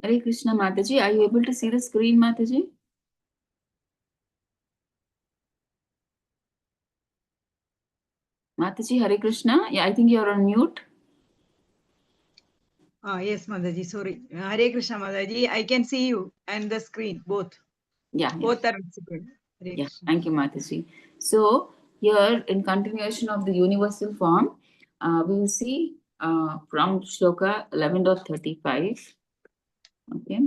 Hare Krishna, Mataji. Are you able to see the screen, Mataji? Mataji, Hare Krishna. Yeah, I think you're on mute. Yes, Mataji. Sorry. Hare Krishna, Mataji. I can see you and the screen, both. Yeah. Both are visible. Yeah, thank you, Mataji. So, here in continuation of the universal form, we will see from Shloka 11.35. Okay.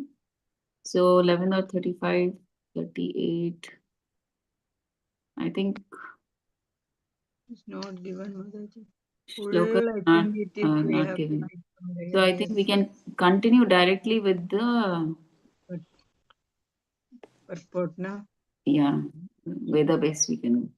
So, 11.35, 38. I think it's not given, Mataji. Shloka not given. So, I think we can continue directly with the purport, na? Yeah, Veda base we can go.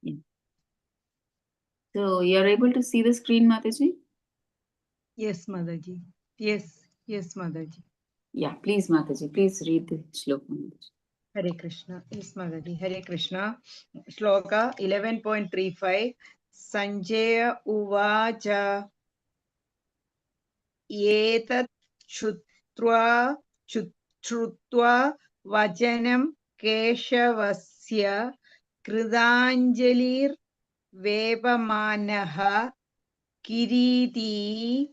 Yeah. So you're able to see the screen, Mataji? Yes, Mataji. Yes, Mataji. Yeah, please, Mataji, please read the shloka. Hare Krishna. Yes, Mataji. Hare Krishna. Shloka 11.35. Sanjaya Uvacha Yetat Chutrwa Vajanam Keshavasya Kridanjalir Vepamanaha Kiriti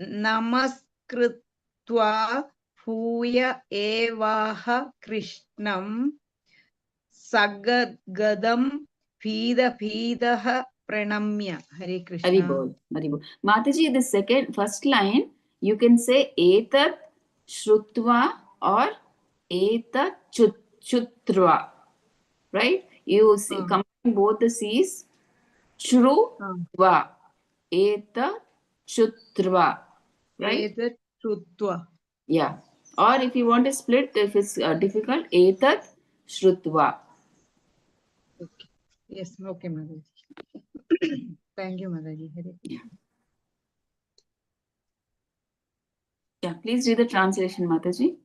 Namaskritva Bhuya Evaha Krishnam Sagadgadam Bhidaha Pranamya. Hare Krishna. Haribol, Haribol. Mataji, the first line, you can say Etat Shrutva or Etat Chutrva, right? You see, combine both the C's, Shrutva, Etat Chutrva, right? Etat Shrutva. Yeah. Or if you want to split, if it's difficult, Etat Shrutva. Okay. Yes, okay, Mataji. Thank you, Mataji. Yeah. Yeah, please read the translation, Mataji.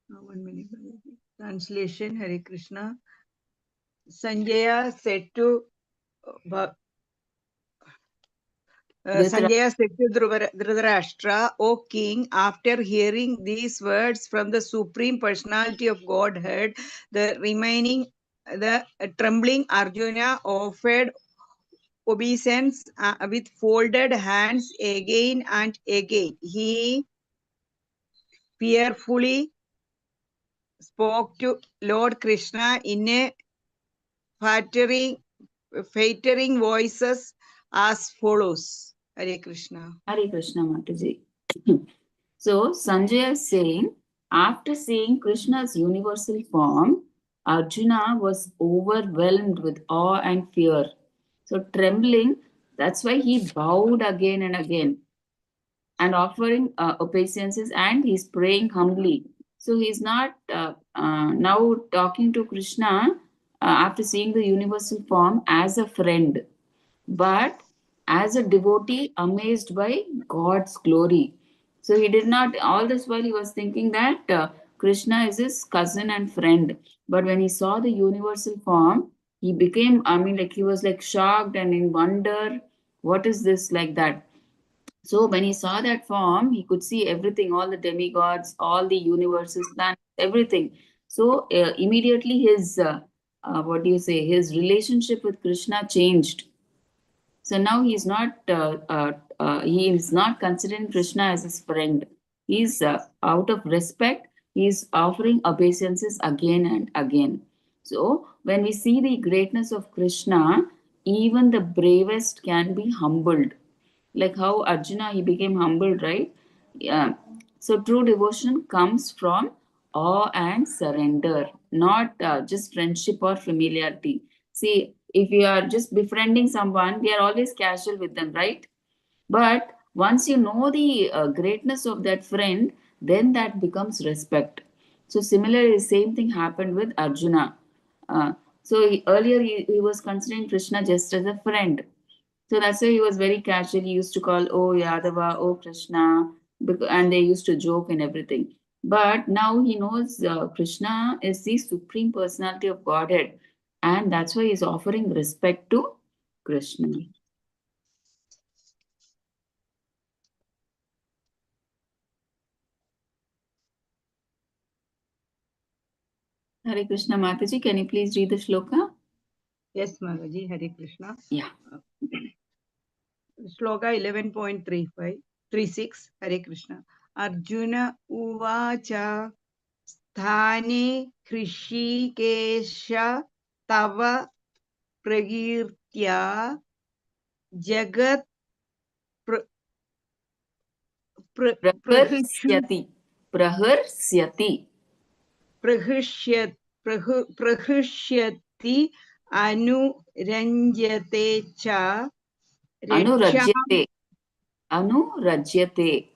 1 minute. Translation, Hare Krishna. Sanjaya said to Dhritarashtra, O king, after hearing these words from the Supreme Personality of Godhead, the trembling Arjuna offered obeisance with folded hands again and again. He fearfully spoke to Lord Krishna in a faltering voices as follows. Hare Krishna. Hare Krishna, Mataji. So, Sanjaya is saying, after seeing Krishna's universal form, Arjuna was overwhelmed with awe and fear. So, trembling, that's why he bowed again and again and offering obeisances, and he's praying humbly. So, he's not now talking to Krishna after seeing the universal form as a friend, but as a devotee amazed by God's glory. So he did not, all this while he was thinking that Krishna is his cousin and friend. But when he saw the universal form, he became, he was like shocked and in wonder, what is this, like that. So when he saw that form, he could see everything, all the demigods, all the universes, planets, everything. So immediately his relationship with Krishna changed. So now he is not considering Krishna as his friend. He's out of respect. He is offering obeisances again and again. So when we see the greatness of Krishna, even the bravest can be humbled. Like how Arjuna, he became humbled, right? Yeah. So true devotion comes from awe and surrender, not just friendship or familiarity. See, if you are just befriending someone, we are always casual with them, right? But once you know the greatness of that friend, then that becomes respect. So similarly, same thing happened with Arjuna. Earlier he was considering Krishna just as a friend. So that's why he was very casual. He used to call, oh Yadava, oh Krishna, and they used to joke and everything. But now he knows Krishna is the supreme personality of Godhead, and that's why he's offering respect to Krishna. Hare Krishna Mataji, can you please read the shloka? Yes, Mataji, Hare Krishna. Yeah. Shloka 11.36, Hare Krishna. Arjuna Uvacha Sthane Krishikesha Tava Pragirtya Jagat Praharsyati. Praharsyati. Prahishyati Anuranjate Cha Anurajyate. Anurajyate.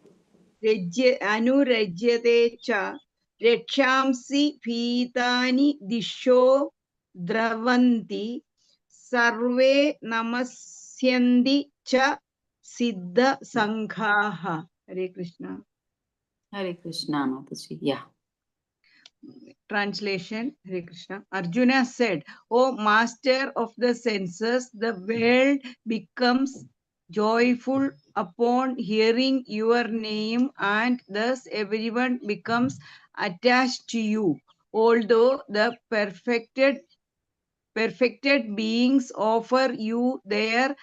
Anurajyate Cha Rekshamsi Pheetani Disho Dravanti Sarve Namasyandi Cha Siddha Sanghaha. Hare Krishna. Hare Krishna Mataji. Yeah. Translation, Hare Krishna. Arjuna said, O master of the senses, the world becomes joyful upon hearing your name, and thus everyone becomes attached to you. Although the perfected beings offer you their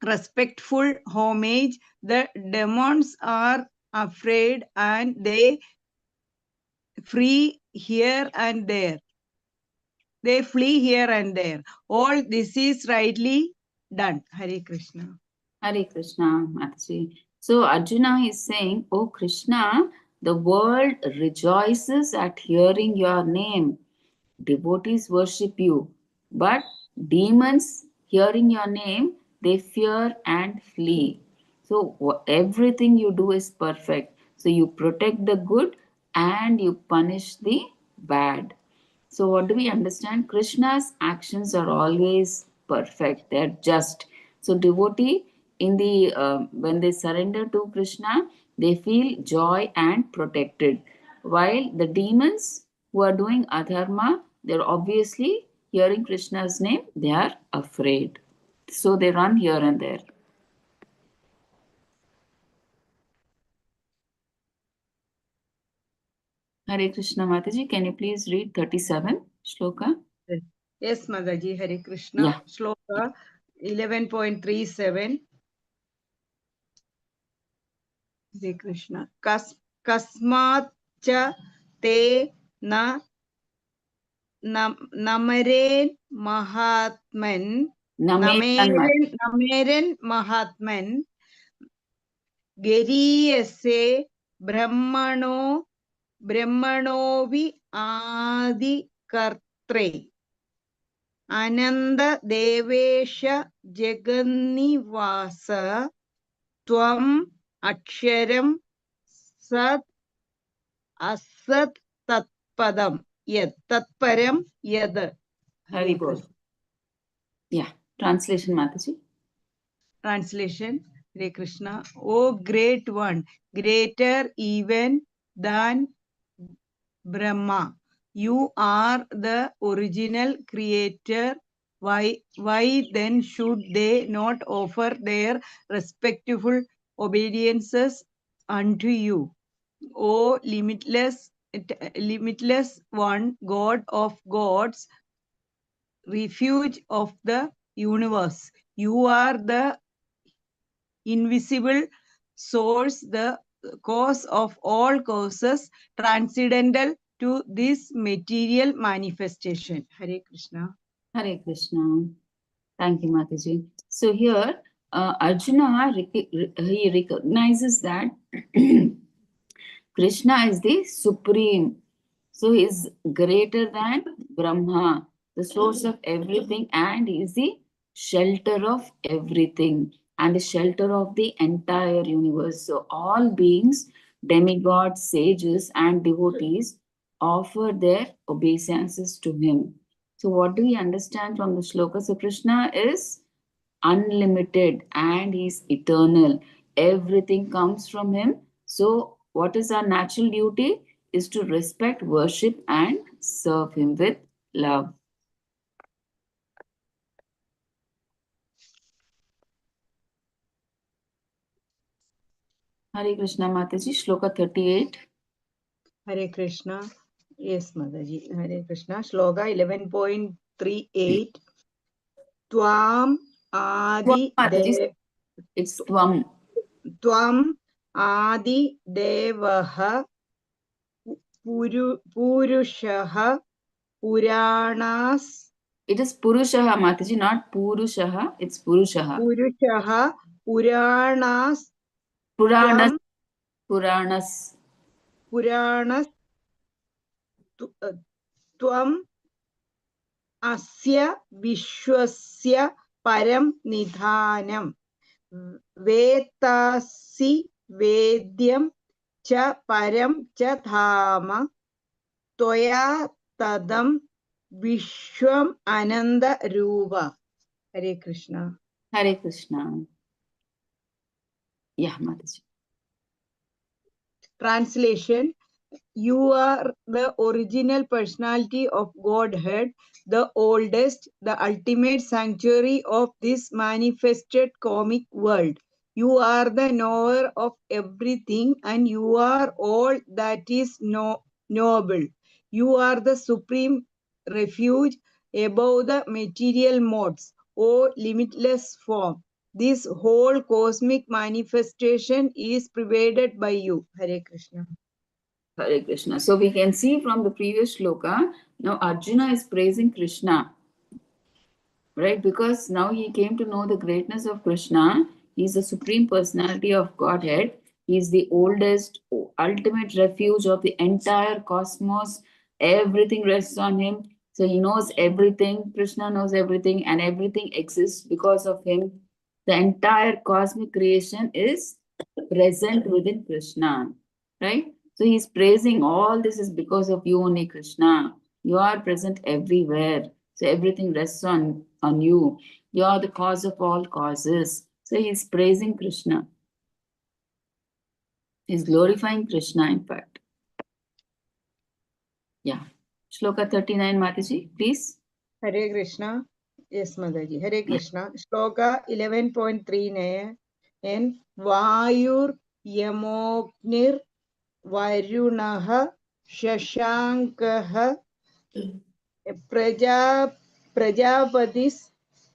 respectful homage, the demons are afraid and they flee here and there. They flee here and there. All this is rightly done. Hare Krishna. Hare Krishna Mataji. So Arjuna is saying, oh Krishna, the world rejoices at hearing your name. Devotees worship you. But demons, hearing your name, they fear and flee. So everything you do is perfect. So you protect the good and you punish the bad. So what do we understand? Krishna's actions are always perfect. They're just. So devotee in the when they surrender to Krishna, they feel joy and protected. While the demons who are doing adharma, they're obviously hearing Krishna's name, they are afraid. So they run here and there. Hare Krishna Mataji, can you please read 37 shloka? Yes, Madaji, Hare Krishna. Yeah. Shloka 11.37. Hare Krishna. Kasmat cha te namaren mahatman nameren mahatman geriyase brahmanovi adi kartre ananda devesha jagannivasa tvam aksharam sat asat tatpadam tatparam yad. Hari Bol. Yeah. Translation Mataji. Translation, Hare Krishna. O great one, greater even than Brahma, you are the original creator. Why then should they not offer their respectful obediences unto you? O limitless one, God of gods, refuge of the universe. You are the invisible source, the cause of all causes, transcendental to this material manifestation. Hare Krishna. Hare Krishna. Thank you, Mataji. So here, Arjuna, he recognizes that Krishna is the supreme. So he is greater than Brahma, the source of everything, and he is the shelter of everything and the shelter of the entire universe. So all beings, demigods, sages, and devotees offer their obeisances to him. So what do we understand from the shloka? So Krishna is unlimited and he is eternal. Everything comes from him. So, what is our natural duty? Is to respect, worship, and serve him with love. Hare Krishna Mataji, Shloka 38. Hare Krishna. Yes, Mataji. Hare Krishna. Shloka 11.38. Tvam Adi Mataji, it's Tvam. Tvam Adi Devaha Purushaha Puranas. It is Purushaha Mataji, not Purushaha, it's Purushaha. Purushaha Puranas. Puranas. Tvam Puranas. Puranas. Tvam Asya Vishwasya Param Nidhanam. Vetasi Vedyam Cha Param Cha Dhama Toya Tadam Vishwam Ananda Rupa. Hare Krishna. Hare Krishna. Yeah, Mataji. Translation. You are the original personality of Godhead, the oldest, the ultimate sanctuary of this manifested comic world. You are the knower of everything and you are all that is knowable. You are the supreme refuge above the material modes, O limitless form. This whole cosmic manifestation is pervaded by you. Hare Krishna. Hare Krishna. So we can see from the previous shloka, now Arjuna is praising Krishna, right? Because now he came to know the greatness of Krishna. He is the supreme personality of Godhead. He is the oldest, ultimate refuge of the entire cosmos. Everything rests on him. So he knows everything. Krishna knows everything, and everything exists because of him. The entire cosmic creation is present within Krishna, right? So he's praising all this is because of you only, Krishna. You are present everywhere. So everything rests on you. You are the cause of all causes. So he's praising Krishna. He's glorifying Krishna, in fact. Yeah. Shloka 39, Mataji, please. Hare Krishna. Yes, Madaji. Hare Krishna. Shloka 11.39. And Vayur Yamognir Varunaha Shashankaha Prajapadis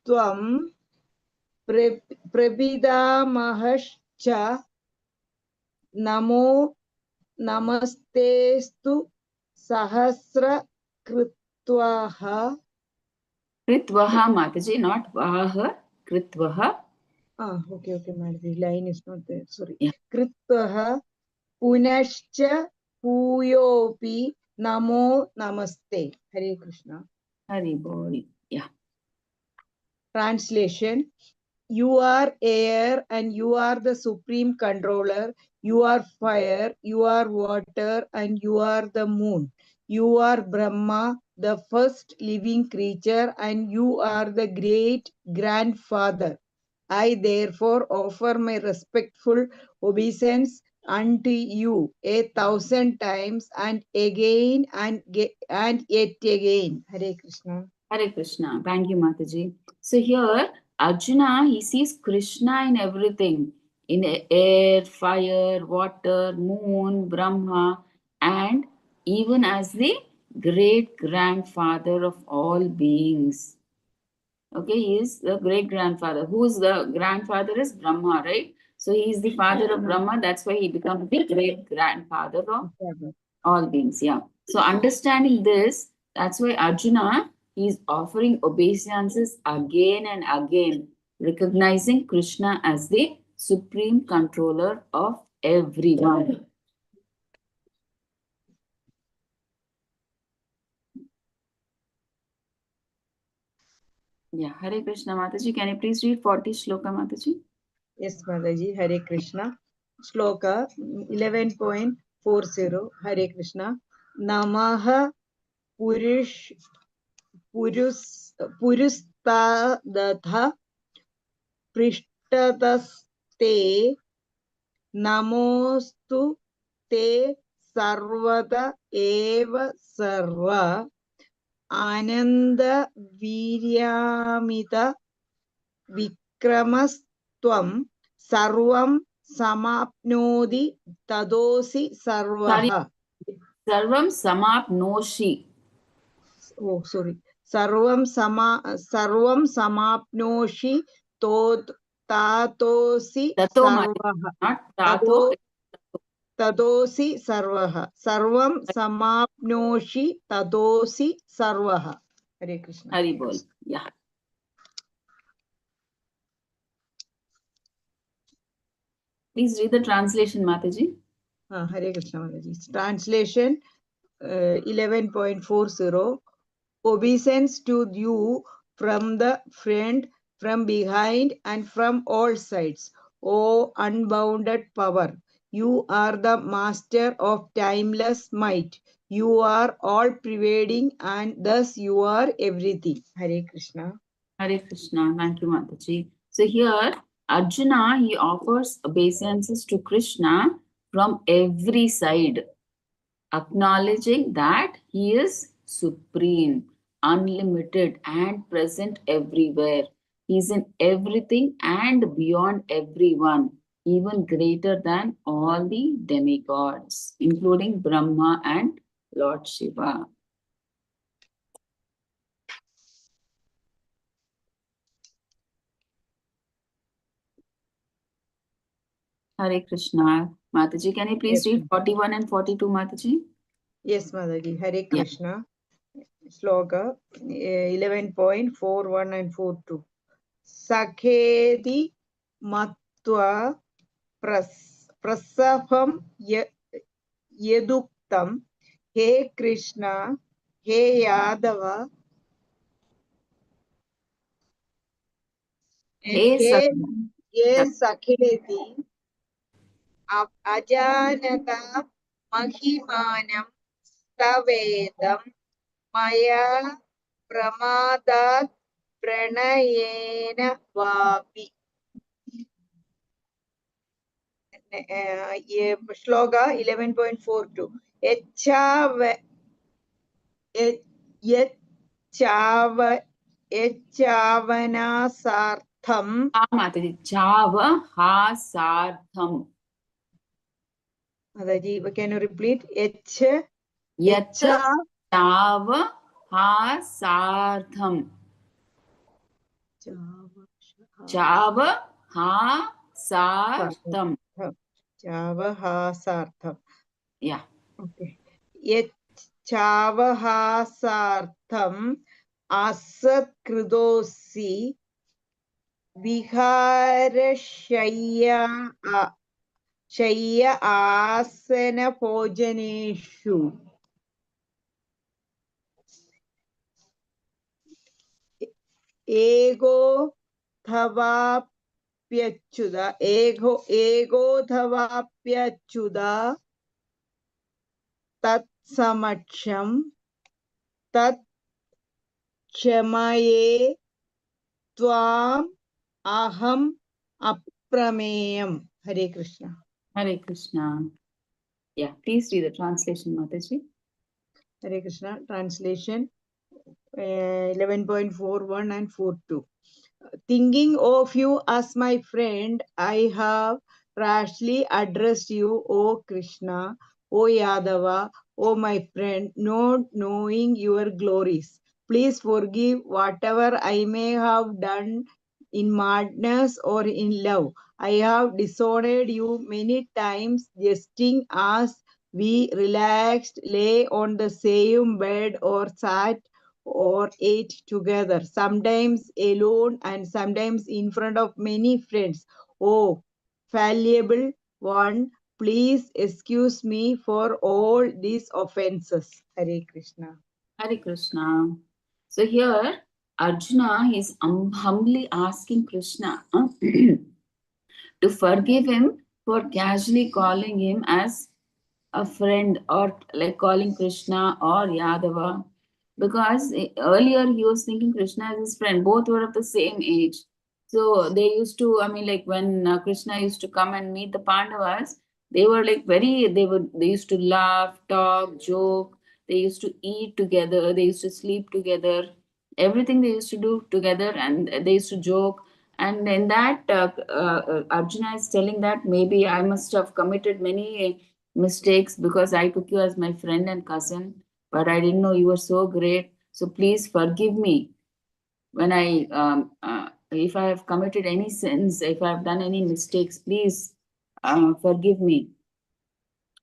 Tvam Prabhidamahascha Namo Namastestu Sahasra Kritvaha. Kritvaha, Mataji, not Vaha, Kritvaha. Okay, Mataji. Line is not there. Sorry. Yeah. Kritvaha Punascha Puyopi Namo Namaste. Hare Krishna. Hari Bol. Yeah. Translation. You are air and you are the supreme controller. You are fire, you are water, and you are the moon. You are Brahma, the first living creature, and you are the great grandfather. I therefore offer my respectful obeisance unto you 1,000 times and again and yet again. Hare Krishna. Hare Krishna. Thank you, Mataji. So here, Arjuna, he sees Krishna in everything. In air, fire, water, moon, Brahma, and even as the great grandfather of all beings. Okay, he is the great grandfather. Who is the grandfather? Is Brahma, right? So he is the father of Brahma. That's why he becomes the great grandfather of all beings. Yeah. So understanding this, that's why Arjuna, he is offering obeisances again and again, recognizing Krishna as the supreme controller of everyone. Yeah, Hare Krishna Mataji. Can you please read 40 shloka, Mataji? Yes, Mataji. Hare Krishna. Shloka 11.40. Hare Krishna. Namaha Purustadatha पृष्ठतस्ते नमोस्तु ते सर्वदा एव सर्व आनंद वीर्यामित विक्रमस्त्वं सर्वं समाप्नोति तदोसि सर्वः. Sarvam samapnoshi. Oh, sorry. Sarvam samapnoshi tatosi Tato sarvaha. not tato. Tadosi sarvaha. Sarvam samapnoshi tadosi sarvaha. Hare Krishna. Hari bol. Yeah. Please read the translation, Mataji. Hare Krishna Mataji. Translation 11.40. Obeisance to you from the front, from behind, and from all sides. O unbounded power, you are the master of timeless might. You are all pervading, and thus you are everything. Hare Krishna. Hare Krishna. Thank you, Mataji. So here, Arjuna, he offers obeisances to Krishna from every side, acknowledging that he is supreme, unlimited, and present everywhere. He is in everything and beyond everyone, even greater than all the demigods, including Brahma and Lord Shiva. Hare Krishna. Mataji, can you please read 41 and 42, Mataji? Yes, Mataji. Hare Krishna. Sloka 11.41 and 42. Sakhedi matva prasabham yeduktam he Krishna he Yadava Hey, he Sakhedi ajanata mahimanam stavedam maya pramadat pranayena vapi. Shloka 11.42. Yachavanaasartham. Mataji, Chava Hasartham. Mataji, can you repeat? Yacha Chava Hasartham. Chava Hasartham. Chava Hasartham. Yeah. Okay. Chava Hasartham asat kridosi viharashaya Shaya asana bhojaneshu. Ego dhavappyachuda. Ego dhavappyachuda. Tat samaksham. Tat chamaye. Tvam aham aprameyam. Hare Krishna. Hare Krishna. Yeah, please read the translation, Mataji. Hare Krishna. Translation 11.41 and 42. Thinking of you as my friend, I have rashly addressed you, O Krishna, O Yadava, O my friend, not knowing your glories. Please forgive whatever I may have done in madness or in love. I have dishonored you many times, jesting as we relaxed, lay on the same bed, or sat or ate together, sometimes alone and sometimes in front of many friends. Oh, fallible one, please excuse me for all these offenses. Hare Krishna. Hare Krishna. So here, Arjuna is humbly asking Krishna to forgive him for casually calling him as a friend, or like calling Krishna or Yadava, because earlier he was thinking Krishna as his friend. Both were of the same age. So they used to, I mean, like when Krishna used to come and meet the Pandavas, they were like they used to laugh, talk, joke. They used to eat together. They used to sleep together. Everything they used to do together, and they used to joke. And in that, Arjuna is telling that maybe I must have committed many mistakes because I took you as my friend and cousin, but I didn't know you were so great. So please forgive me when if I have committed any sins, if I have done any mistakes, please forgive me.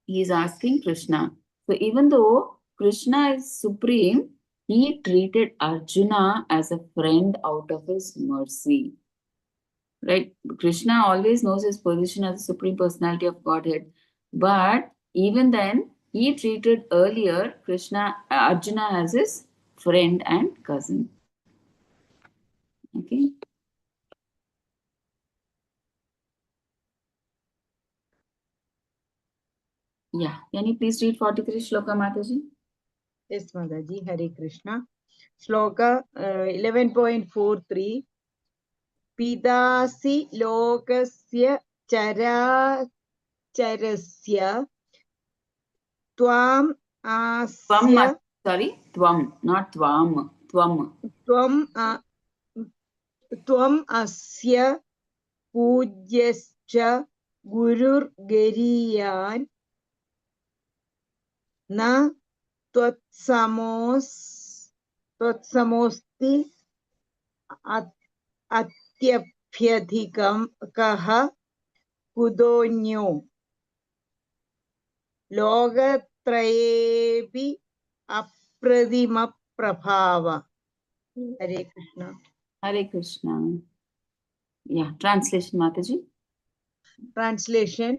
He is asking Krishna. So even though Krishna is supreme, he treated Arjuna as a friend out of his mercy. Right? Krishna always knows his position as the supreme personality of Godhead, but even then, he treated earlier Arjuna as his friend and cousin. Okay. Yeah. Can you please read 43 Shloka Mataji? Yes, Mataji. Hare Krishna. Shloka 11.43. Pidasi lokasya charasya tvam asya Tvam, not Tvam. Tvam. Tvam asya pujyascha gurur gariyan na त्वत्समोऽस्ति अत्यभ्यधिकं कः कुतोऽन्यो लोकत्रयेऽपि अप्रतिमप्रभाव. Hare Krishna. Hare Krishna. Yeah. Translation, Mataji. Translation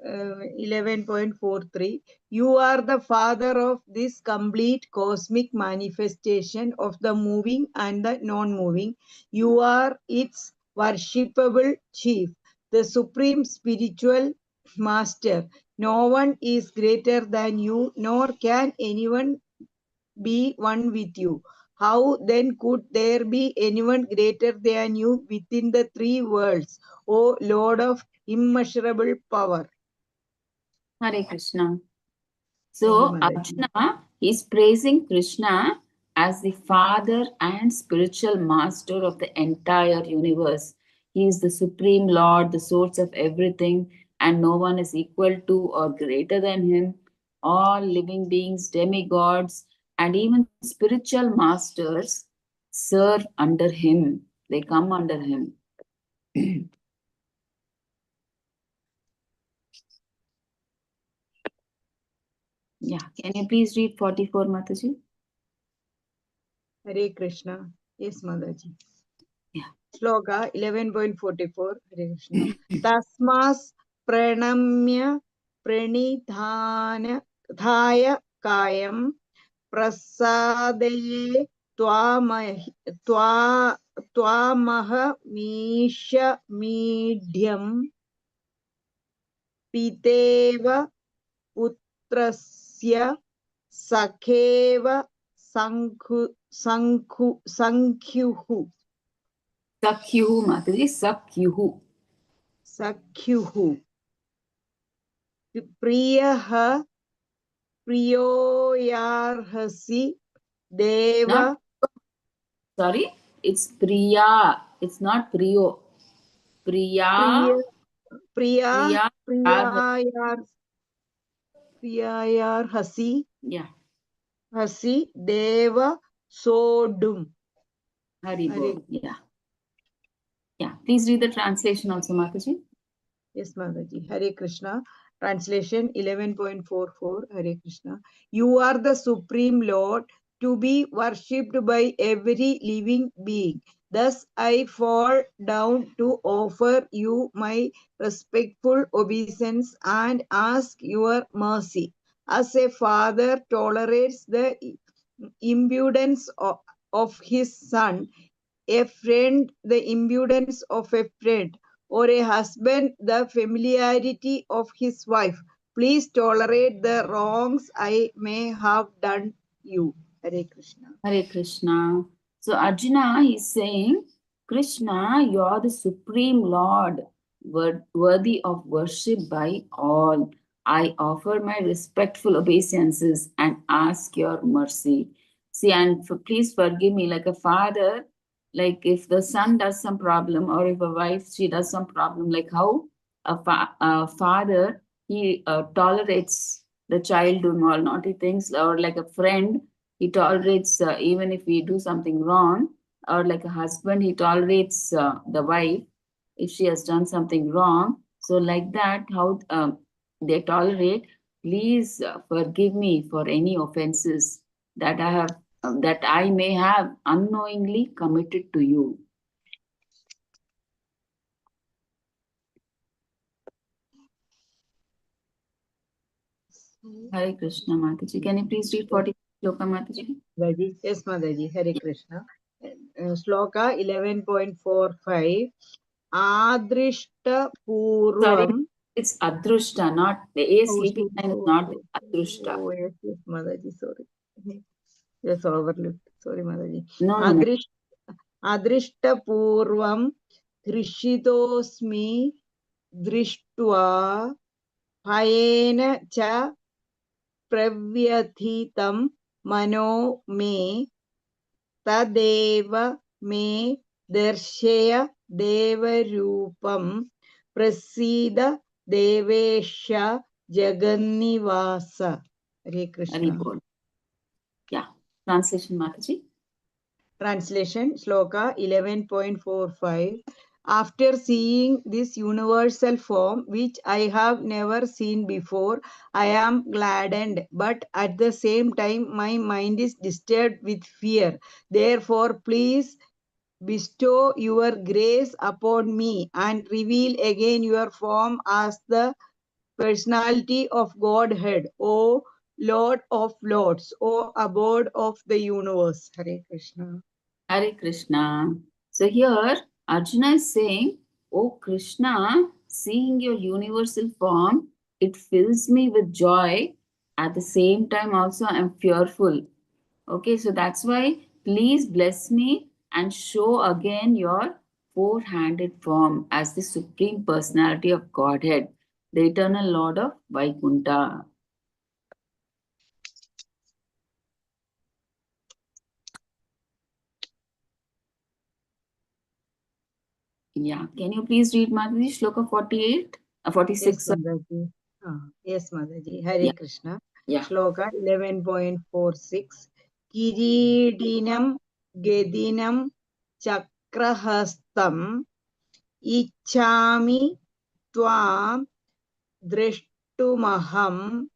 11.43. You are the father of this complete cosmic manifestation of the moving and the non-moving. You are its worshipable chief, the supreme spiritual master. No one is greater than you, nor can anyone be one with you. How then could there be anyone greater than you within the three worlds, O Lord of immeasurable power? Hare Krishna. So Arjuna is praising Krishna as the father and spiritual master of the entire universe. He is the supreme Lord, the source of everything, and no one is equal to or greater than him. All living beings, demigods, and even spiritual masters serve under him. They come under him. Yeah. Can you please read 44, Mataji? Hare Krishna. Yes, Mataji. Yeah. Shloka 11.44. Hare Krishna. Tasmas pranamya pranidhana dhaya kayam prasadaye twamaha misha medium piteva putrasya sakheva sankyuhu Sakyuhu, Mataji, Sakyuhu. Priyaha priyoyarhasi deva. Sorry, it's Priya. It's not Priyo. Priya. Priyayarhasi. Yeah. Hasi deva sodum. Haribol. Yeah. Yeah. Please read the translation also, Mataji. Yes, Mataji. Hare Krishna. Translation 11.44. Hare Krishna. You are the Supreme Lord to be worshipped by every living being. Thus I fall down to offer you my respectful obeisance and ask your mercy. As a father tolerates the impudence of his son, a friend the impudence of a friend, or a husband the familiarity of his wife. Please tolerate the wrongs I may have done you. Hare Krishna. Hare Krishna. So Arjuna is saying Krishna, you are the Supreme Lord, worthy of worship by all. I offer my respectful obeisances and ask your mercy. See, and please forgive me, like a father, like if the son does some problem, or if a wife, she does some problem, like how a father, he tolerates the child doing all naughty things, or like a friend, he tolerates even if we do something wrong, or like a husband, he tolerates the wife if she has done something wrong. So like that, how they tolerate. Please forgive me for any offenses that I have, that I may have unknowingly committed to you. Hare Krishna, Mataji. Can you please read 40 Shloka, Mataji? Yes, Mataji. Hare Krishna. Shloka 11.45. Adrishta Sorry, Purvam. it's Adrushta, not the A Oh, sleeping line is not Adrushta. oh, yes, yes, Mataji. Sorry. Yes, overlooked. Sorry, Mataji. No, no, no. Adrishta Purvam Krishitosmi Drishtva Hayena Cha Pravyathitam Mano Me Tadeva Me Darshaya Devarupam Prasida Devesha Jagannivasa. Hare Krishna. Haribol. Yeah. Translation, Mataji. Translation Shloka 11.45. After seeing this universal form, which I have never seen before, I am gladdened, but at the same time, my mind is disturbed with fear. Therefore, please bestow your grace upon me and reveal again your form as the personality of Godhead, O Lord of Lords, O abode of the universe. Hare Krishna. Hare Krishna. So here Arjuna is saying, "Oh Krishna, seeing your universal form, it fills me with joy. At the same time, also I'm fearful. Okay, so that's why please bless me and show again your four-handed form as the Supreme Personality of Godhead, the Eternal Lord of Vaikuntha." Yeah, can you please read Madhuri Shloka 48, Yes, 46? Mataji. Yes, Mataji. Hare Yeah, Krishna. yeah. Shloka 11.46. Kiridinam Gedinam Chakrahastam Ichami Tvam Drishtumaham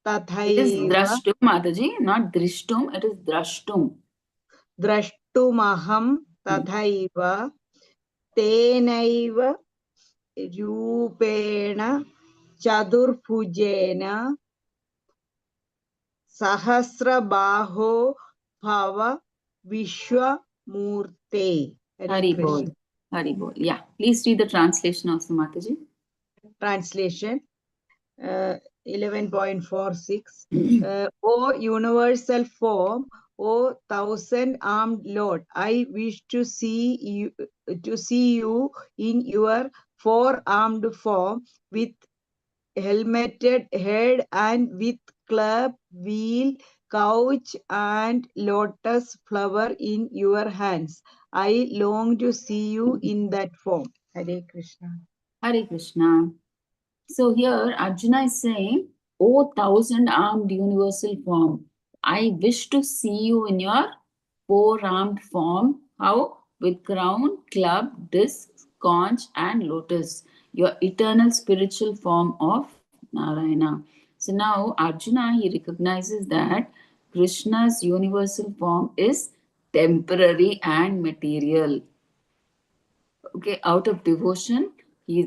It is Tathaiva Drashtum, Mataji, not Drishtum, it is Drashtum. Drashtumaham Tathaiva Tenaiva Rupena Chadurpujena Sahasrabaho Bhava Vishwamurte. Hare Haribol. Krishna. Haribol. Yeah, please read the translation also, Mataji. Translation 11.46. O universal form, O thousand-armed Lord, I wish to see you in your four-armed form with helmeted head and with club, wheel, couch, and lotus flower in your hands. I long to see you in that form. Hare Krishna. Hare Krishna. So here Arjuna is saying, "O thousand-armed universal form, I wish to see you in your four-armed form." How? With crown, club, disc, conch, and lotus. Your eternal spiritual form of Narayana. So now Arjuna, he recognizes that Krishna's universal form is temporary and material. Okay, out of devotion,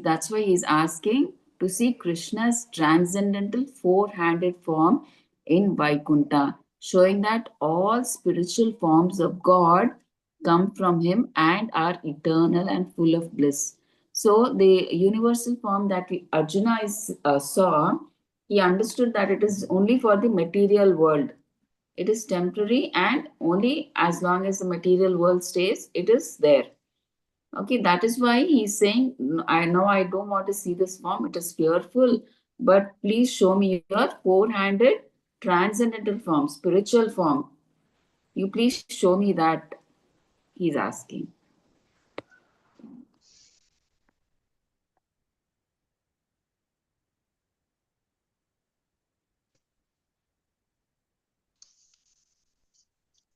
that's why he's asking to see Krishna's transcendental four-handed form in Vaikuntha, showing that all spiritual forms of God come from him and are eternal and full of bliss. So the universal form that Arjuna saw, he understood that it is only for the material world. It is temporary, and only as long as the material world stays, it is there. Okay, that is why he's saying, I know I don't want to see this form, it is fearful, but please show me your four-handed transcendental form, spiritual form. You please show me that, he's asking.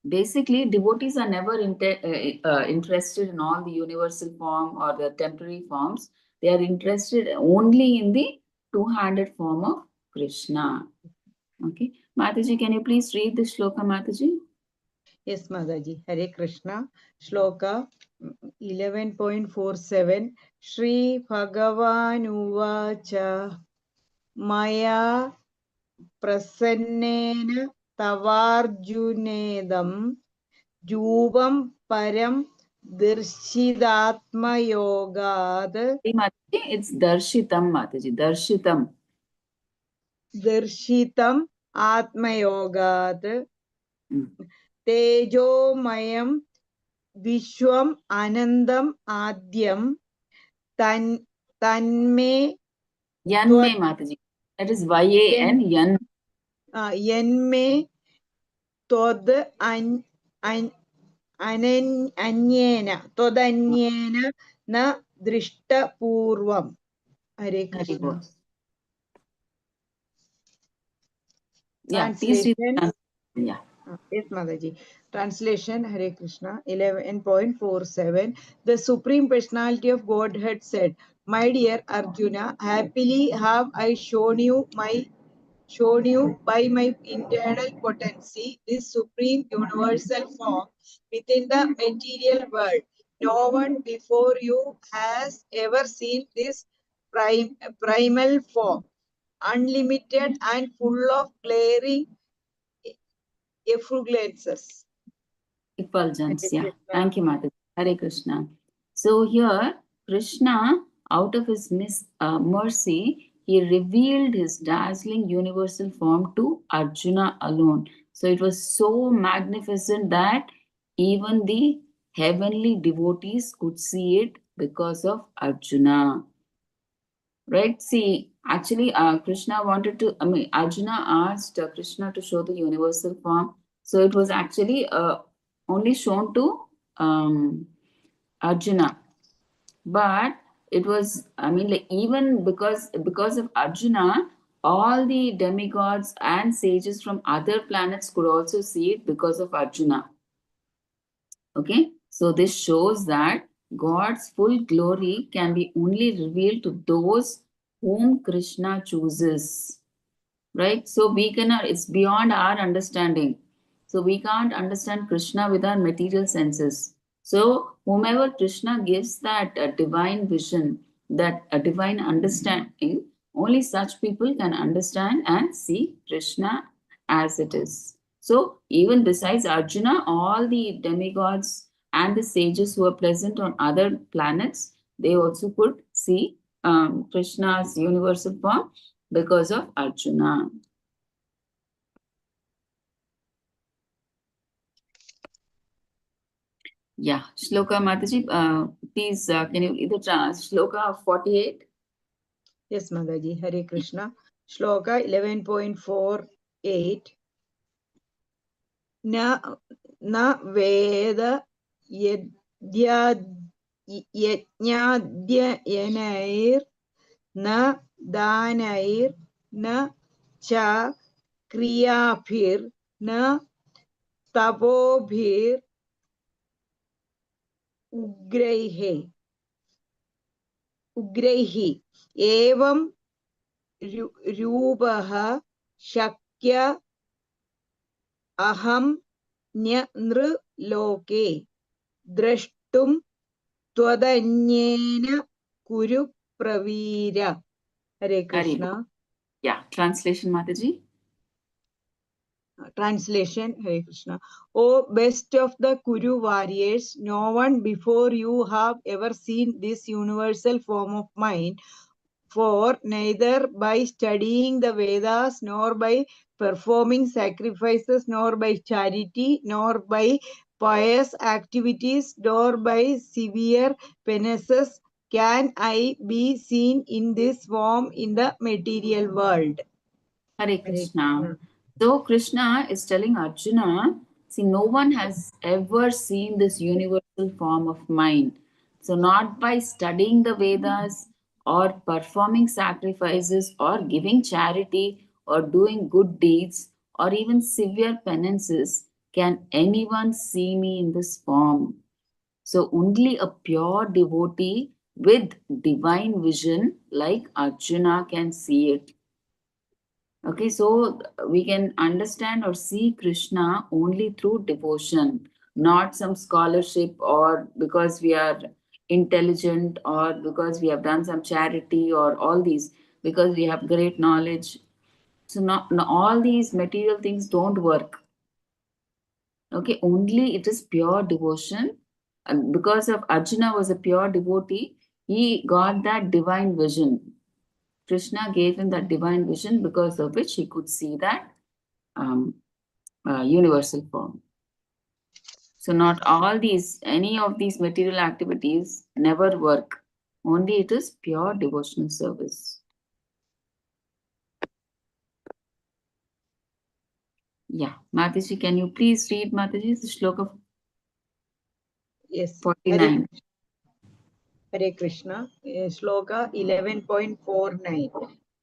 Basically, devotees are never interested in all the universal form or the temporary forms. They are interested only in the two-handed form of Krishna. Okay, Mataji, can you please read the shloka, Mataji? Yes, Mataji. Hare Krishna. Shloka 11.47. Shri Bhagavan Uvacha Maya Prasannena Tavarjunedam Jubam Param Dirshidatma Yogad Mataji, it's Darshitam, Mataji, Darshitam. Dirshitam Atma Yogad Mm. Tejomayam Vishwam Anandam Adyam Tanme Yanme, Mataji. That is Y-A-N, Yan. Yanme Tod Todanyena Na Drishta Purvam. Hare Krishna. Yeah, please read. Translation. Yeah. Yes, Mataji. Translation, Hare Krishna, 11.47. The Supreme Personality of Godhead said, My dear Arjuna, happily have I shown you by my internal potency this supreme universal form within the material world. No one before you has ever seen this primal form, unlimited and full of glaring effulgences. Effulgence, yeah. Thank you, Mataji. Hare Krishna. So here, Krishna, out of his mercy, he revealed his dazzling universal form to Arjuna alone. So it was so magnificent that even the heavenly devotees could see it because of Arjuna. Right? See, actually, Krishna wanted to, I mean, Arjuna asked Krishna to show the universal form. So it was actually only shown to Arjuna. But it was, I mean, like even because of Arjuna, all the demigods and sages from other planets could also see it because of Arjuna. Okay, so this shows that God's full glory can be only revealed to those whom Krishna chooses, right? So we cannot, it's beyond our understanding. So we can't understand Krishna with our material senses. So whomever Krishna gives that divine vision, that divine understanding, only such people can understand and see Krishna as it is. So even besides Arjuna, all the demigods and the sages who are present on other planets, they also could see Krishna's universal form because of Arjuna. Yeah, Shloka Mataji, please can you either Shloka 48? Yes, Mataji. Hare Krishna. Shloka 11.48. Na Veda Yajnadhyanair Na Danair Na Cha Kriyabhir Na Tabobhir Ugraihi Evam Rubaha Shakya Aham Nr Loke Drashtum Twadanyena Kuru Pravira. Hare Krishna. Yeah, translation Mataji. Translation, Hare Krishna. O best of the Kuru warriors, no one before you have ever seen this universal form of mine, for neither by studying the Vedas, nor by performing sacrifices, nor by charity, nor by pious activities nor by severe penances can I be seen in this form in the material world. Hare Hare Krishna. Krishna. So Krishna is telling Arjuna, see, no one has ever seen this universal form of mine. So not by studying the Vedas or performing sacrifices or giving charity or doing good deeds or even severe penances can anyone see me in this form. So only a pure devotee with divine vision like Arjuna can see it. Okay, so we can understand or see Krishna only through devotion, not some scholarship or because we are intelligent or because we have done some charity or all these, because we have great knowledge. So, not, all these material things don't work. Okay, only it is pure devotion. And because of Arjuna was a pure devotee, he got that divine vision. Krishna gave him that divine vision because of which he could see that um, universal form. So not all these, any of these material activities never work. Only it is pure devotional service. Yeah, Mataji, can you please read Mataji the shloka Yes. 49? Hare Krishna. Shloka 11.49.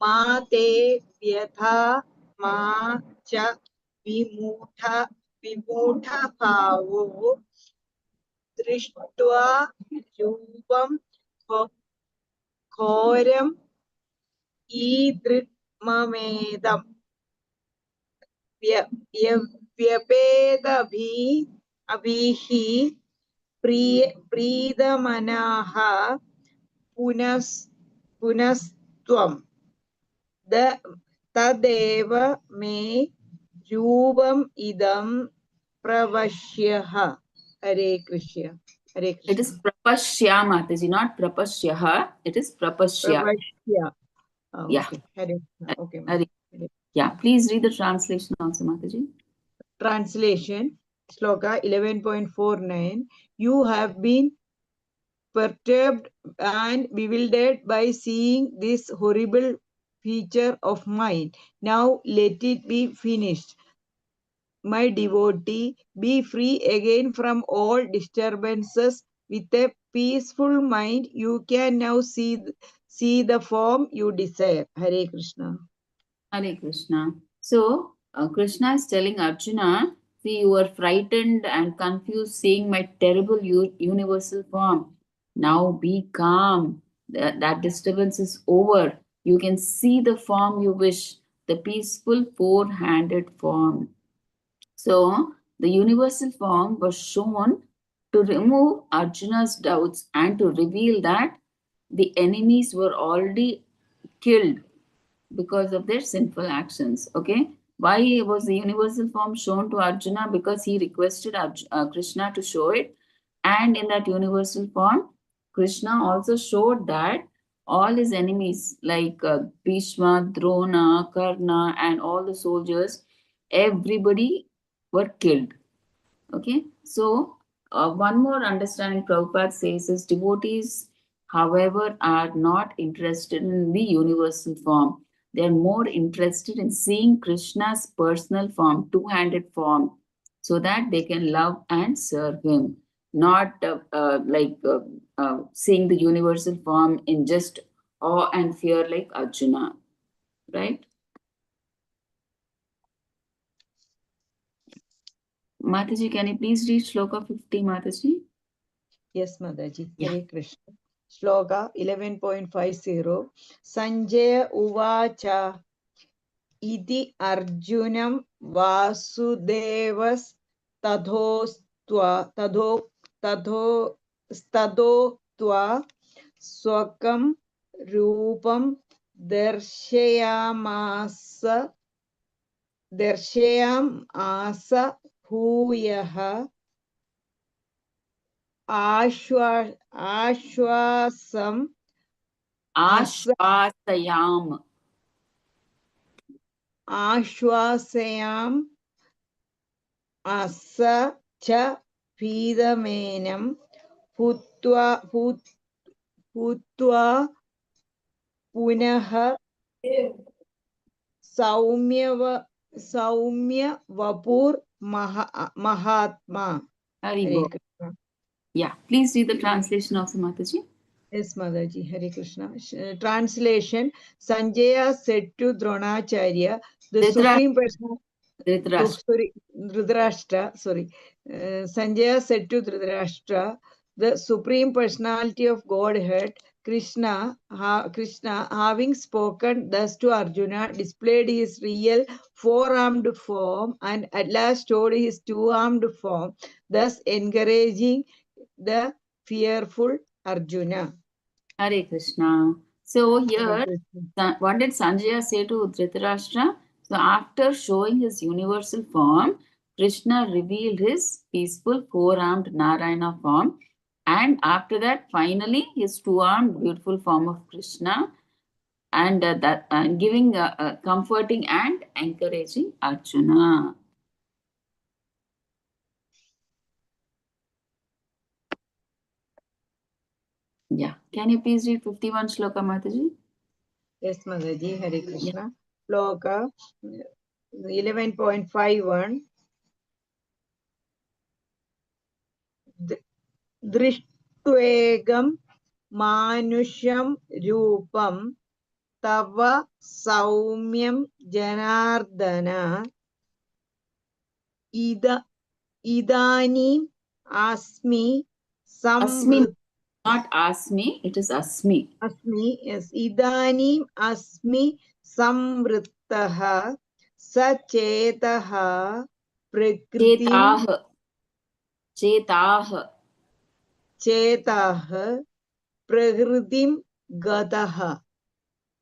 Ma te vyatha ma cha vimutha vimutha bhavo drishtva rupam ghoram idritmamedam vyapedabhi abhihi प्रीदमनाः पुनस्त्वं तदेव मे रूपम् इदं प्रवश्यः. Hare Krishna. Hare It Krishna. is prapashya, Mataji, not prapashyaha. It is prapashya. Pravashya. Yeah. Okay. Hare Krishna. Okay, ma'am. Hare- Yeah, please read the translation also, Mataji. Translation. Shloka 11.49. You have been perturbed and bewildered by seeing this horrible feature of mine. Now let it be finished. My devotee, be free again from all disturbances. With a peaceful mind, you can now see the form you desire. Hare Krishna. Hare Krishna. So, Krishna is telling Arjuna, see, you were frightened and confused seeing my terrible universal form. Now be calm. That disturbance is over. You can see the form you wish, the peaceful four handed form. So, the universal form was shown to remove Arjuna's doubts and to reveal that the enemies were already killed because of their sinful actions. Okay, why was the universal form shown to Arjuna? Because he requested Krishna to show it, and in that universal form Krishna also showed that all his enemies like Bhishma, Drona, Karna and all the soldiers, everybody were killed. Okay, so one more understanding Prabhupada says is devotees, however, are not interested in the universal form. They are more interested in seeing Krishna's personal form, two handed form, so that they can love and serve him, not seeing the universal form in just awe and fear like Arjuna, right? Mataji, can you please read Shloka 50, Mataji? Yes, Madaji. Yeah. Hare Krishna. Shloka 11.50. Sanjaya Uvacha Iti Arjunam Vasudevas tadho tadho stadotva swakam rupam darshayamasa bhuyah ashwasam asa Ashvasayam. ashwasayam asa cha Pidamenam Putwa Punaha Saumya Vapur Mahatma. Hari Hare Bol. Krishna. Yeah, please read the translation of Mataji. Yes, Mataji. Hare Krishna. Translation: Sanjaya said to Dronacharya, the Supreme Person. Oh, sorry, Dhritarashtra, sorry. Sanjaya said to Dhritarashtra, the Supreme Personality of Godhead, Krishna, having spoken thus to Arjuna, displayed his real four-armed form and at last showed his two-armed form, thus encouraging the fearful Arjuna. Hare Krishna. So Hare here, Krishna. what did Sanjaya say to Dhritarashtra? So after showing his universal form, Krishna revealed his peaceful four-armed Narayana form. And after that, finally, his two-armed beautiful form of Krishna, and giving comforting and encouraging Arjuna. Yeah. Can you please read 51 Shloka, Mataji? Yes, Mataji. Hare Krishna. Shloka 11.51. दृष्ट्वेगं मानुष्यं रूपं तव सौम्यं जनार्दन इदानीम् अस्मि Asmi, not asmi, it is asmi. अस्मि, yes, इदानीम् अस्मि संवृत्तः सचेतः प्रकृतिं चेताः प्रकृतिं गतः.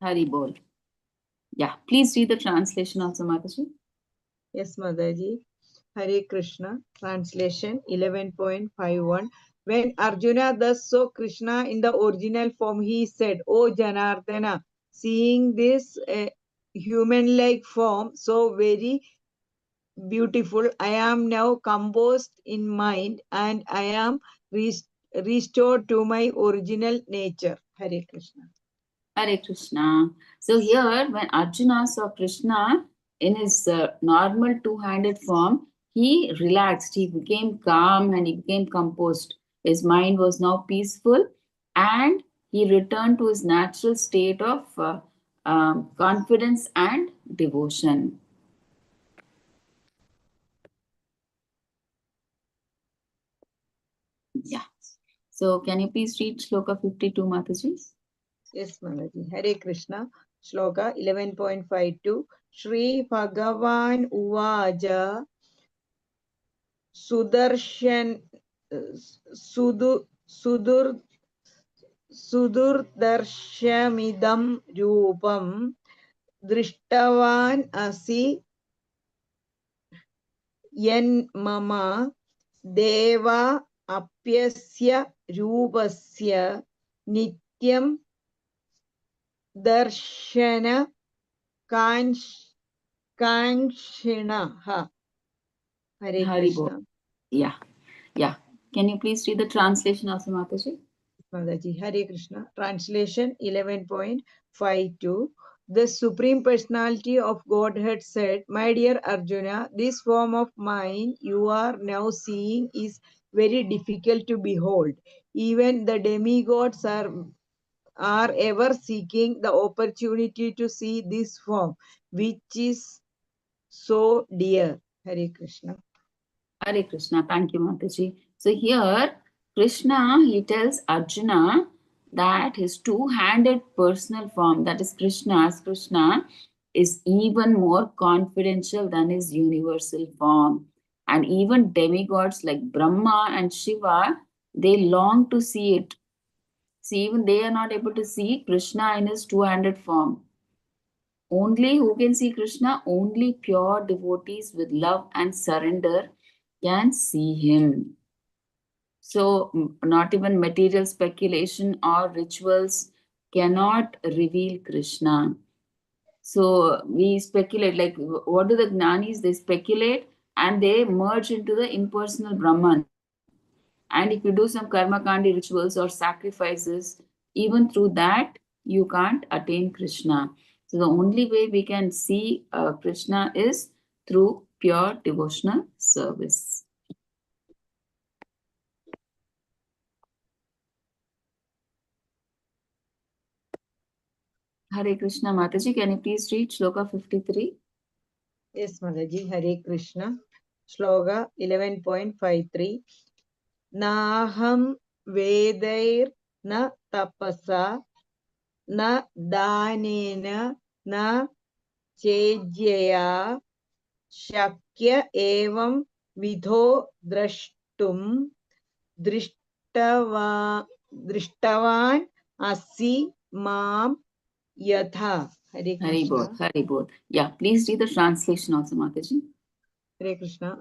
Hari Bol. Yeah, please read the translation also, Mataji. Yes, Mataji. Hare Krishna. Translation 11.51. When Arjuna thus saw Krishna in the original form, he said, O Janardana, seeing this human-like form so very beautiful, I am now composed in mind and I am restored to my original nature. Hare Krishna. Hare Krishna. So here, when Arjuna saw Krishna in his normal two-handed form, he relaxed, he became calm and he became composed. His mind was now peaceful and he returned to his natural state of confidence and devotion. Yeah. So can you please read Shloka 52, Mataji? Yes, Mataji. Hare Krishna. Shloka 11.52. Shri Bhagavan Uvaja Sudarshan Sudurdarshamidam Rupam Drishtavan Asi Yen Mama Deva Apyasya Rupasya Nityam Darshana Kanshinaha. Hare Krishna. Yeah. Yeah. Can you please read the translation also, Mataji? Mataji. Hare Krishna. Translation 11.52. The Supreme Personality of Godhead said, My dear Arjuna, this form of mine you are now seeing is very difficult to behold. Even the demigods are ever seeking the opportunity to see this form, which is so dear. Hare Krishna. Hare Krishna. Thank you, Mataji. So here, Krishna, he tells Arjuna that his two-handed personal form, that is Krishna's Krishna, is even more confidential than his universal form. And even demigods like Brahma and Shiva, they long to see it. See, even they are not able to see Krishna in his two-handed form. Only who can see Krishna? Only pure devotees with love and surrender can see him. So, not even material speculation or rituals cannot reveal Krishna. So, we speculate, like what do the Gnanis? They speculate and they merge into the impersonal Brahman. And if you do some karma kandi rituals or sacrifices, even through that, you can't attain Krishna. So the only way we can see Krishna is through pure devotional service. Hare Krishna. Mataji, can you please read Shloka 53? Yes, Mataji. Hare Krishna. Shloka 11.53. Naham vedair na tapasa na danena na chejya shakya evam vidho drashtum drishtavan asi mam yatha. Hare Krishna. Hari Bol. Yeah, please read the translation also, Mataji. Hare Krishna.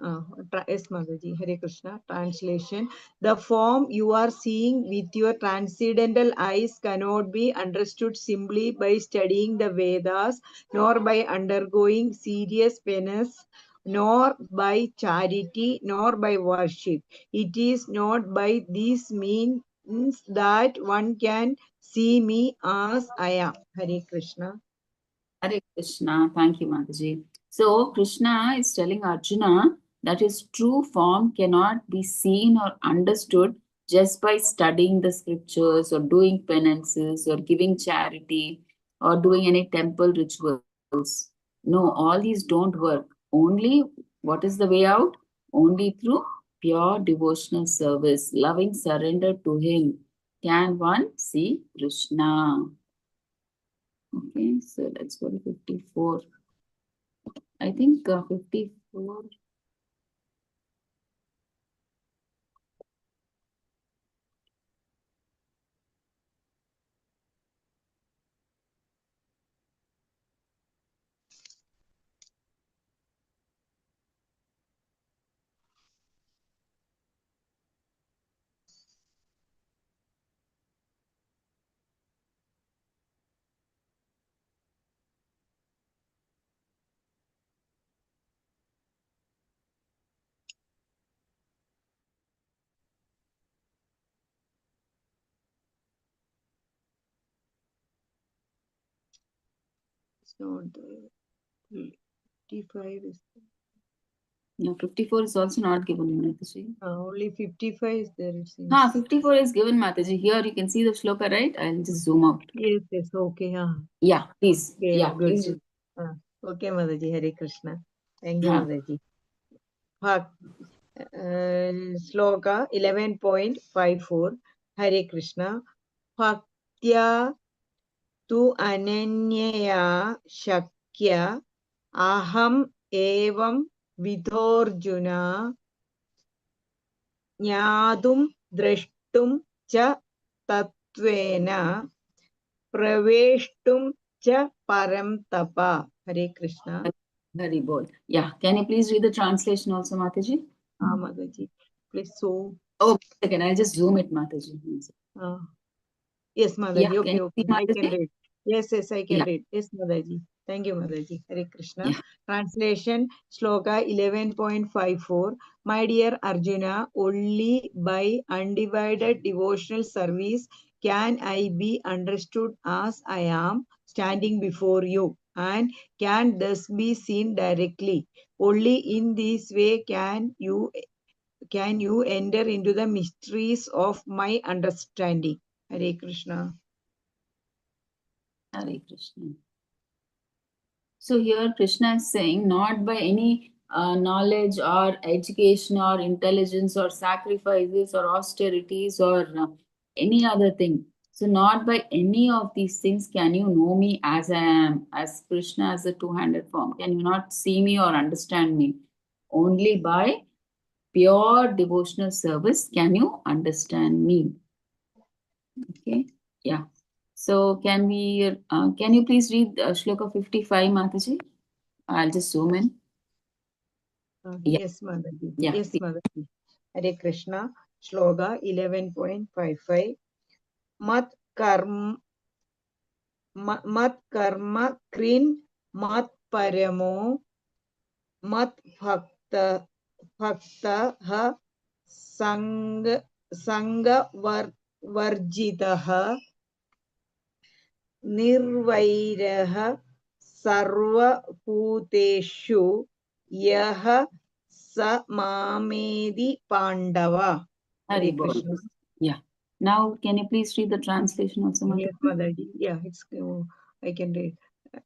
Yes, Mataji. Hare Krishna. Translation. The form you are seeing with your transcendental eyes cannot be understood simply by studying the Vedas, nor by undergoing serious penance, nor by charity, nor by worship. It is not by these means that one can see me as I am. Hare Krishna. Hare Krishna. Thank you, Mataji. So, Krishna is telling Arjuna that his true form cannot be seen or understood just by studying the scriptures or doing penances or giving charity or doing any temple rituals. No, all these don't work. Only what is the way out? Only through pure devotional service, loving surrender to Him, can one see Krishna. Okay, so let's go to 54. I think 54. It's not there. 55 is No, 54 is also not given, Mataji. only 55 is there, it seems. 54 is given, Mataji. Here you can see the shloka, right? I'll just zoom out. Yes, okay. Yeah, please. Okay, Yeah, good. please. Okay, Mataji. Hare Krishna. Thank you, Ha. Mataji. Sloka 11.54. Hare Krishna. Bhaktya tu ananyaya shakya aham evam vidorjuna ज्ञातुं द्रष्टुं च तत्त्वेन प्रवेष्टुं च परं तप. Hare Krishna. Hari Bol. Yeah, can you please read the translation also, Mataji? Mataji. Please so. Oh, second, I'll just zoom it, Mataji. Yes, Mataji. Yeah, Okay. I can read. Yes, I can read. Yes, Mataji. Thank you, Mataji. Hare Krishna. Yeah. Translation Shloka 11.54. My dear Arjuna, only by undivided devotional service can I be understood as I am standing before you and can thus be seen directly. Only in this way can you enter into the mysteries of my understanding. Hare Krishna. Hare Krishna. So here Krishna is saying not by any knowledge or education or intelligence or sacrifices or austerities or any other thing. So not by any of these things can you know me as I am, as Krishna as a two-handed form. Can you not see me or understand me? Only by pure devotional service can you understand me. Okay, yeah. So can you please read Shloka 55, Mataji? I'll just zoom in. Yeah. Yes, Mataji. Yeah. Yes, Mataji. Hare Krishna. Shloka 11.55. Mat karma krin mat paramo mat bhakta ha sang Sangha Varjitaha Nirvairaha Sarva Bhuteshu Yaha Sa Mamedi Pandava. Hare Haribol. Krishna. Yeah. Now, can you please read the translation also, Yes, Mataji? Madaji. Yeah, I can read.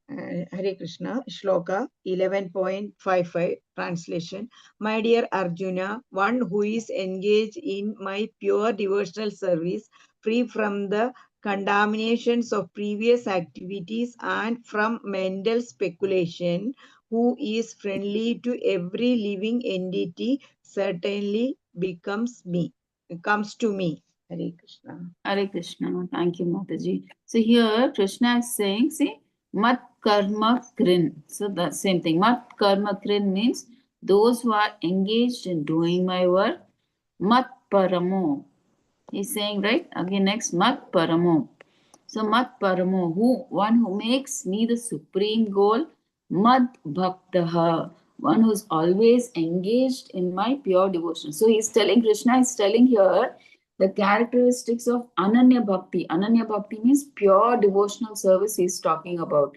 Hare Krishna, Shloka 11.55 translation. My dear Arjuna, one who is engaged in my pure devotional service, free from the contaminations of previous activities and from mental speculation, who is friendly to every living entity, certainly comes to me. Hare Krishna. Hare Krishna. Thank you, Mataji. So here Krishna is saying, see, Mat Karma Krin. So the same thing. Mat Karma Krin means those who are engaged in doing my work. Mat Paramo. He's saying, right? Again, next, Mat Paramo. So Mat Paramo, one who makes me the supreme goal. Mad Bhaktaha, one who's always engaged in my pure devotion. So he's telling, Krishna is telling here the characteristics of Ananya Bhakti. Ananya Bhakti means pure devotional service he's talking about.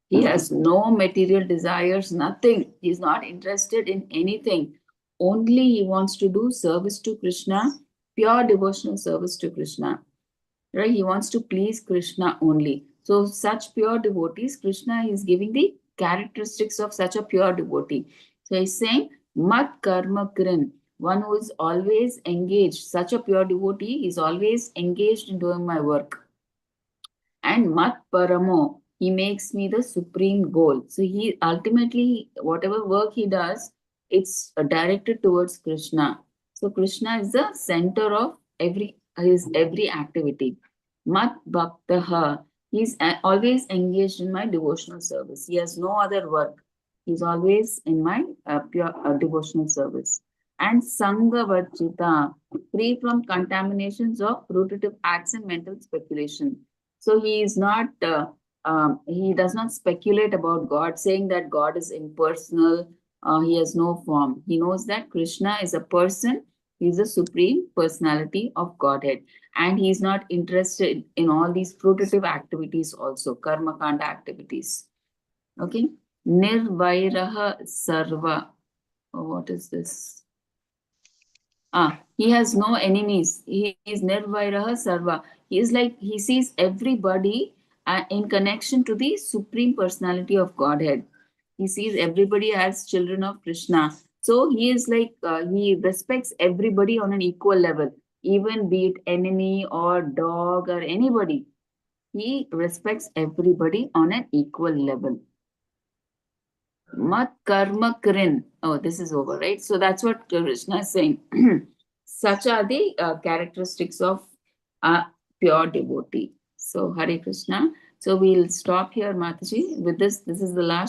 He has no material desires, nothing. He's not interested in anything. Only he wants to do service to Krishna, pure devotional service to Krishna. Right? He wants to please Krishna only. So, such pure devotees, Krishna is giving the characteristics of such a pure devotee. So, he's saying, Mat Karma Krin, one who is always engaged, such a pure devotee is always engaged in doing my work. And Mat Paramo, he makes me the supreme goal. So, he ultimately, whatever work he does, it's directed towards Krishna. So, Krishna is the center of his every activity. Mat Bhaktaha, he's always engaged in my devotional service. He has no other work. He's always in my pure devotional service. And Sangha Varchita, free from contaminations of fruitive acts and mental speculation. So he is not, he does not speculate about God, saying that God is impersonal, he has no form. He knows that Krishna is a person, he is the supreme personality of Godhead. And he is not interested in all these fruitive activities also, karma kanda activities. Okay. Nirvairaha sarva. Oh, what is this? He has no enemies. He is Nirvairaha Sarva. He is like, he sees everybody in connection to the Supreme Personality of Godhead. He sees everybody as children of Krishna. So he is like, he respects everybody on an equal level, even be it enemy or dog or anybody. He respects everybody on an equal level. Mat karma krin. Oh, this is over, right? So that's what Krishna is saying. Such are the characteristics of a pure devotee. So Hare Krishna. So we'll stop here, Mataji. With this is the last